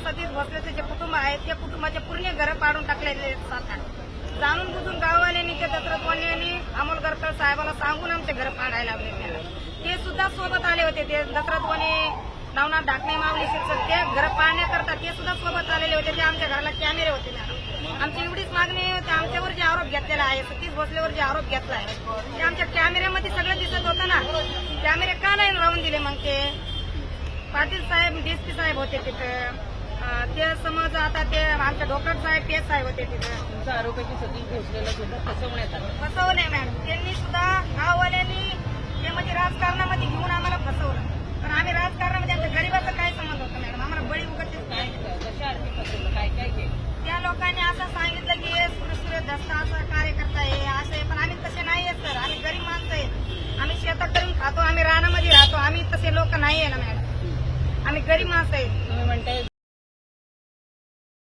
सतीश भोसलेचे जे कुटुंब आहे त्या कुटुंबाचे पूर्ण घरं पाडून टाकलेले आहेत. जाणून बुजून गाववाल्यांनी त्या दशरथवाल्यांनी अमोल गरकर साहेबाला सांगून आमचे घर पाडायला लावले. ते सुद्धा सोबत आले होते. ते दशरथवाले नवनाथ ढाकणे माऊली शिक्षक ते घर पाडण्याकरता ते सुद्धा सोबत आलेले होते. ते आमच्या घराला कॅमेरे होते मॅडम. आमची एवढीच मागणी होती. आमच्यावर जे आरोप घेतलेला आहे सतीश भोसलेवर जे आरोप घेतला आहे ते आमच्या कॅमेऱ्यामध्ये सगळं दिसत होतं ना. कॅमेरे का नाही राहून दिले मग ते पाटील साहेब डीएसपी साहेब होते तिथं. ते समज आता ते आमच्या डॉक्टर साहेब ते साहेब होते तिथं. तुमचा आरोप आहे की सतीश भोसलेला सुद्धा फसवण्यात आलं. फसवले मॅडम. त्यांनी सुद्धा गाववाल्यांनी ते म्हणजे राजकारणामध्ये घेऊन आम्हाला फसवलं. पण आम्ही राजकारणामध्ये आमच्या गरीबाचा काय संबंध होता मॅडम. आम्हाला बळी उगत काय कशा अर्थी फसवलं काय काय केलं? त्या लोकांनी असं सांगितलं की हे सुरसुरे दस्ता असं कार्यकर्ता आहे असं आहे. पण आम्ही तसे नाही आहेत सर. आम्ही गरीब माणसं आहेत. आम्ही शेतात करून खातो. आम्ही रानामध्ये राहतो. आम्ही तसे लोक नाही आहे ना मॅडम. आम्ही गरीब माणसं आहेत.